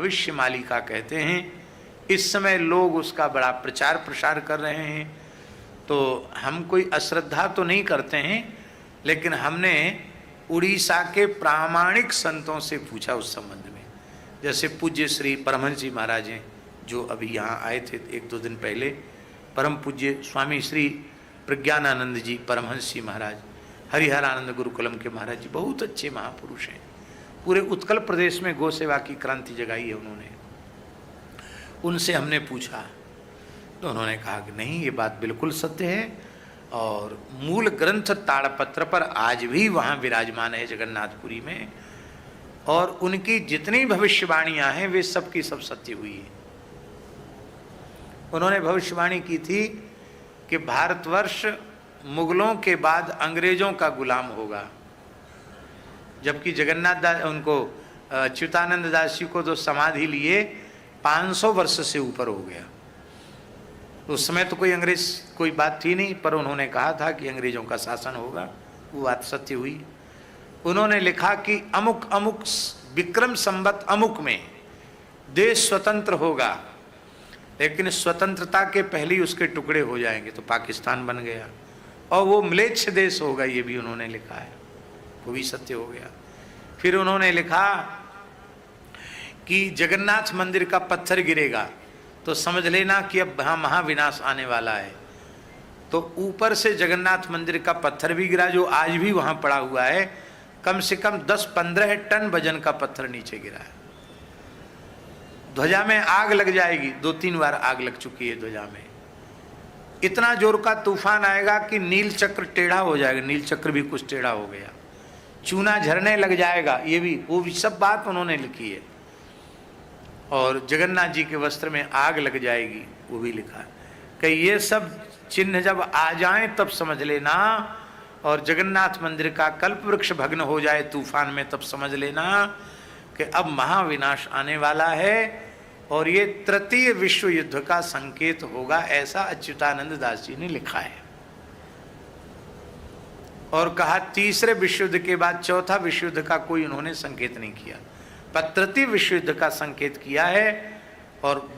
भविष्य मालिका कहते हैं। इस समय लोग उसका बड़ा प्रचार प्रसार कर रहे हैं। तो हम कोई अश्रद्धा तो नहीं करते हैं, लेकिन हमने उड़ीसा के प्रामाणिक संतों से पूछा उस संबंध में। जैसे पूज्य श्री परमहंस जी महाराज हैं, जो अभी यहाँ आए थे 1-2 दिन पहले, परम पूज्य स्वामी श्री प्रज्ञानानंद जी परमहंस जी महाराज, हरिहरानंद गुरुकुलम के महाराज जी, बहुत अच्छे महापुरुष हैं। पूरे उत्कल प्रदेश में गौ सेवा की क्रांति जगाई है उन्होंने। उनसे हमने पूछा तो उन्होंने कहा कि नहीं, ये बात बिल्कुल सत्य है, और मूल ग्रंथ ताड़पत्र पर आज भी वहाँ विराजमान है जगन्नाथपुरी में, और उनकी जितनी भविष्यवाणियाँ हैं वे सब की सब सत्य हुई है। उन्होंने भविष्यवाणी की थी कि भारतवर्ष मुगलों के बाद अंग्रेजों का गुलाम होगा, जबकि जगन्नाथ दास उनको च्युतानंद दास जी को तो समाधि लिए 500 वर्ष से ऊपर हो गया। उस समय तो कोई अंग्रेज कोई बात थी नहीं, पर उन्होंने कहा था कि अंग्रेजों का शासन होगा, वो बात सत्य हुई। उन्होंने लिखा कि अमुक अमुक विक्रम संवत अमुक में देश स्वतंत्र होगा, लेकिन स्वतंत्रता के पहले ही उसके टुकड़े हो जाएंगे, तो पाकिस्तान बन गया, और वो म्लेच्छ देश होगा, ये भी उन्होंने लिखा है, वो भी सत्य हो गया। फिर उन्होंने लिखा कि जगन्नाथ मंदिर का पत्थर गिरेगा तो समझ लेना कि अब वहाँ महाविनाश आने वाला है। तो ऊपर से जगन्नाथ मंदिर का पत्थर भी गिरा, जो आज भी वहाँ पड़ा हुआ है, कम से कम 10-15 टन वजन का पत्थर नीचे गिरा है। ध्वजा में आग लग जाएगी, 2-3 बार आग लग चुकी है ध्वजा में। इतना जोर का तूफान आएगा कि नील चक्र टेढ़ा हो जाएगा, नील चक्र भी कुछ टेढ़ा हो गया, चूना झरने लग जाएगा, ये भी वो भी सब बात उन्होंने लिखी है। और जगन्नाथ जी के वस्त्र में आग लग जाएगी, वो भी लिखा है कि ये सब चिन्ह जब आ जाएं तब समझ लेना, और जगन्नाथ मंदिर का कल्प वृक्ष भग्न हो जाए तूफान में तब समझ लेना कि अब महाविनाश आने वाला है, और ये तृतीय विश्व युद्ध का संकेत होगा, ऐसा अच्युतानंद दास जी ने लिखा है। और कहा तीसरे विश्व युद्ध के बाद चौथा विश्व युद्ध का कोई उन्होंने संकेत नहीं किया, पर तृतीय विश्व युद्ध का संकेत किया है। और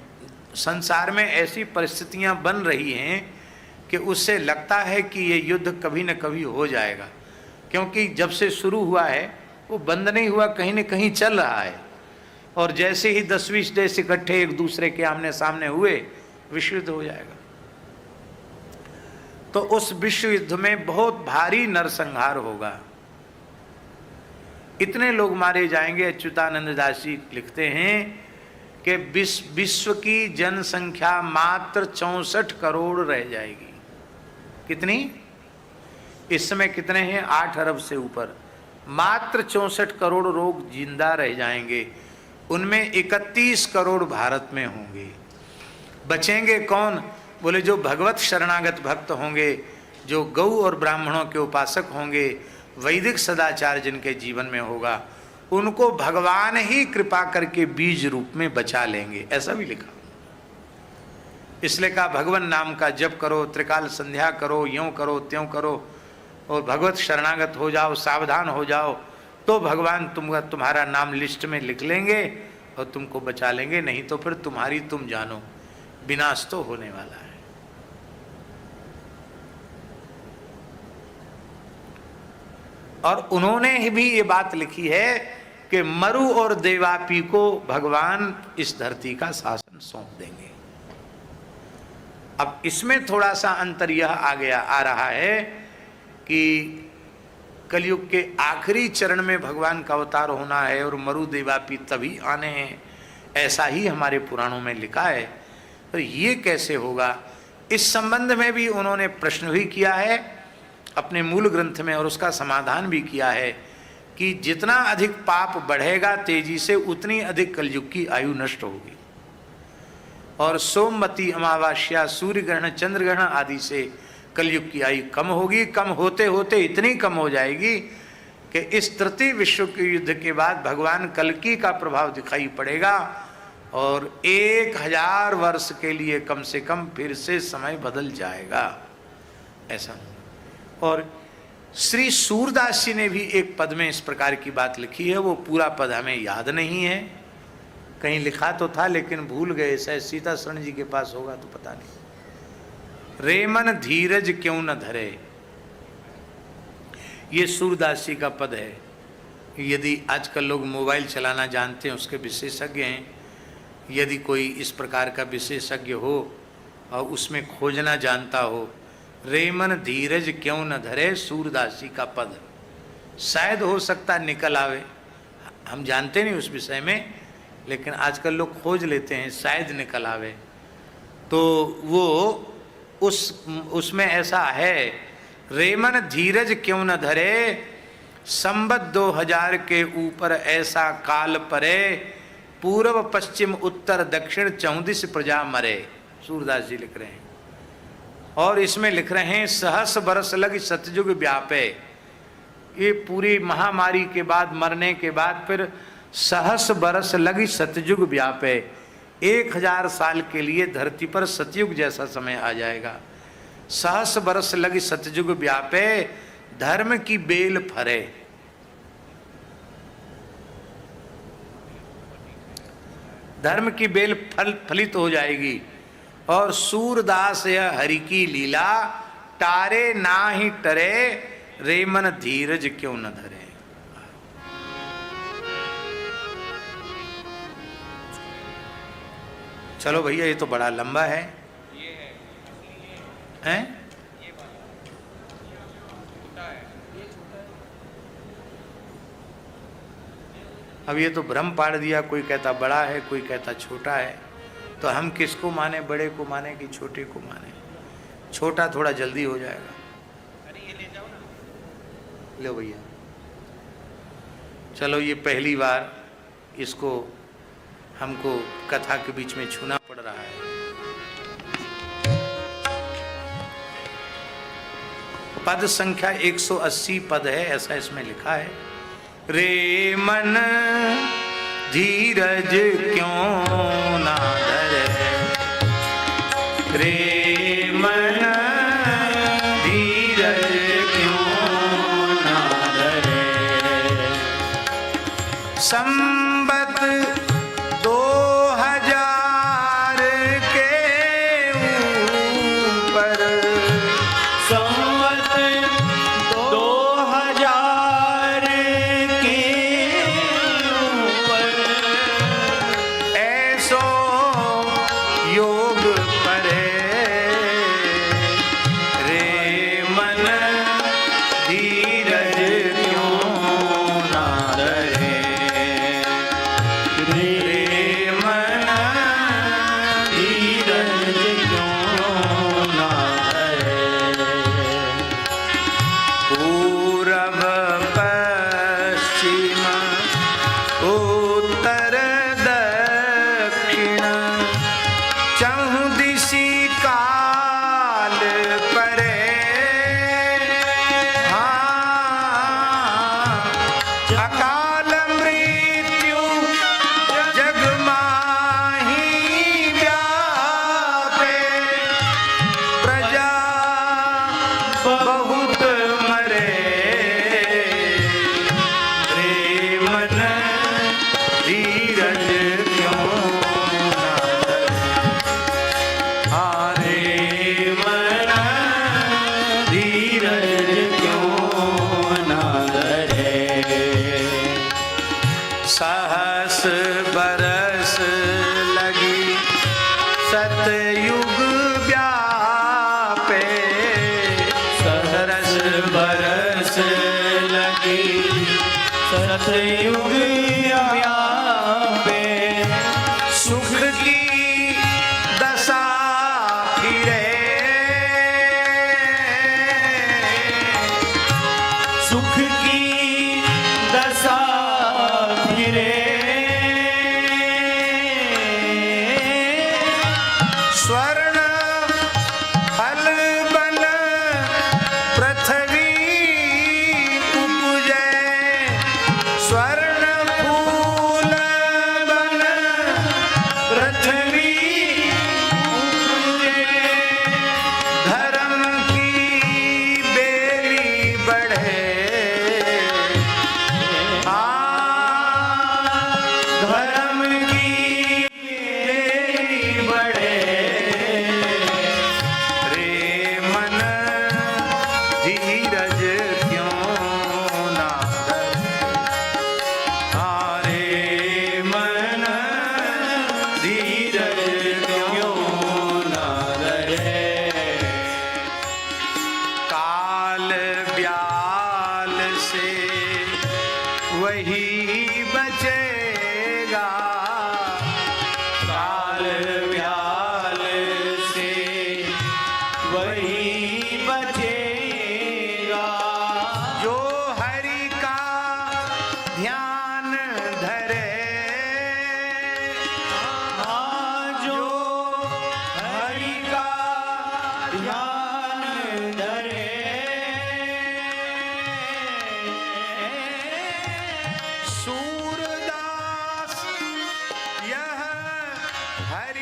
संसार में ऐसी परिस्थितियां बन रही हैं कि उससे लगता है कि ये युद्ध कभी न कभी हो जाएगा, क्योंकि जब से शुरू हुआ है वो बंद नहीं हुआ, कहीं न कहीं चल रहा है। और जैसे ही 10-20 देश इकट्ठे एक दूसरे के आमने सामने हुए, विश्व युद्ध हो जाएगा। तो उस विश्व युद्ध में बहुत भारी नरसंहार होगा, इतने लोग मारे जाएंगे। अच्युतानंद दास जी लिखते हैं कि विश्व की जनसंख्या मात्र 64 करोड़ रह जाएगी। कितनी? इस समय कितने हैं? 8 अरब से ऊपर। मात्र 64 करोड़ लोग जिंदा रह जाएंगे, उनमें 31 करोड़ भारत में होंगे। बचेंगे कौन? बोले जो भगवत शरणागत भक्त होंगे, जो गौ और ब्राह्मणों के उपासक होंगे, वैदिक सदाचार जिनके जीवन में होगा, उनको भगवान ही कृपा करके बीज रूप में बचा लेंगे, ऐसा भी लिखा। इसलिए कहा भगवान नाम का जप करो, त्रिकाल संध्या करो, यूं करो त्यों करो, और भगवत शरणागत हो जाओ, सावधान हो जाओ, तो भगवान तुम्हारा नाम लिस्ट में लिख लेंगे और तुमको बचा लेंगे, नहीं तो फिर तुम्हारी तुम जानो, विनाश तो होने वाला है। और उन्होंने भी ये बात लिखी है कि मरु और देवापी को भगवान इस धरती का शासन सौंप देंगे। अब इसमें थोड़ा सा अंतर यह आ रहा है कि कलयुग के आखिरी चरण में भगवान का अवतार होना है और मरु देवापी तभी आने हैं, ऐसा ही हमारे पुराणों में लिखा है। तो ये कैसे होगा, इस संबंध में भी उन्होंने प्रश्न भी किया है अपने मूल ग्रंथ में, और उसका समाधान भी किया है कि जितना अधिक पाप बढ़ेगा तेजी से, उतनी अधिक कलयुग की आयु नष्ट होगी। और सोमवती अमावस्या, सूर्य ग्रहण, चंद्र ग्रहण आदि से कलयुग की आयु कम होगी। कम होते होते इतनी कम हो जाएगी कि इस तृतीय विश्व के युद्ध के बाद भगवान कल्कि का प्रभाव दिखाई पड़ेगा, और 1000 वर्ष के लिए कम से कम फिर से समय बदल जाएगा, ऐसा। और श्री सूरदास जी ने भी एक पद में इस प्रकार की बात लिखी है, वो पूरा पद हमें याद नहीं है, कहीं लिखा तो था लेकिन भूल गए, शायद सीता शरण जी के पास होगा तो पता नहीं। रे मन धीरज क्यों न धरे, ये सूरदास जी का पद है। यदि आजकल लोग मोबाइल चलाना जानते हैं, उसके विशेषज्ञ हैं, यदि कोई इस प्रकार का विशेषज्ञ हो और उसमें खोजना जानता हो, रे मन धीरज क्यों न धरे, सूरदास जी का पद, शायद हो सकता निकल आवे। हम जानते नहीं उस विषय में, लेकिन आजकल लोग खोज लेते हैं, शायद निकल आवे। तो वो उसमें ऐसा है, रे मन धीरज क्यों न धरे, संबत 2000 के ऊपर ऐसा काल परे, पूर्व पश्चिम उत्तर दक्षिण 34 प्रजा मरे। सूरदास जी लिख रहे हैं। और इसमें लिख रहे हैं, सहस बरस लग सतयुग व्यापे, ये पूरी महामारी के बाद, मरने के बाद फिर सहस बरस लगी सतयुग व्यापे, 1000 साल के लिए धरती पर सतयुग जैसा समय आ जाएगा। सहस बरस लगी सतयुग व्यापे, धर्म की बेल फरे, धर्म की बेल फलित हो जाएगी। और सूरदास यह हरि की लीला, टारे ना ही टरे, रे मन धीरज क्यों न धरे। चलो भैया, ये तो बड़ा लंबा है। हैं? अब ये तो भ्रम पाड़ दिया, कोई कहता बड़ा है, कोई कहता छोटा है, तो हम किसको माने, बड़े को माने कि छोटे को माने? छोटा थोड़ा जल्दी हो जाएगा। अरे ये ले जाओ ना। लो भैया, चलो ये पहली बार इसको हमको कथा के बीच में छूना पड़ रहा है। पद संख्या 180 पद है, ऐसा इसमें लिखा है। रे मन धीरज क्यों ना धरे, रे मन धीरज क्यों ना धरे, संबत 2000 के ऊपर, संबत 2000 के ऊपर, ऐसो योग परे, रे मन धीरज क्यों ना धरे, रे मन धीरज क्यों ना धरे। पूरब पश्चिम उत्तर दक्षिण, चहुँ दिशि काल परे, हाँ अकाल मृत्यु जग माही व्यापे, प्रजा बहुत मरे, रे मन धीरज क्यों ना धरे, हाँ रे मन धीरज क्यों ना धरे। सहस बरस लगी सतयुग व्यापे, सहस बरस लगी सतयुग व्यापे, सुख की दशा फिरे, सुख की दशा फिरे, स्वर हरि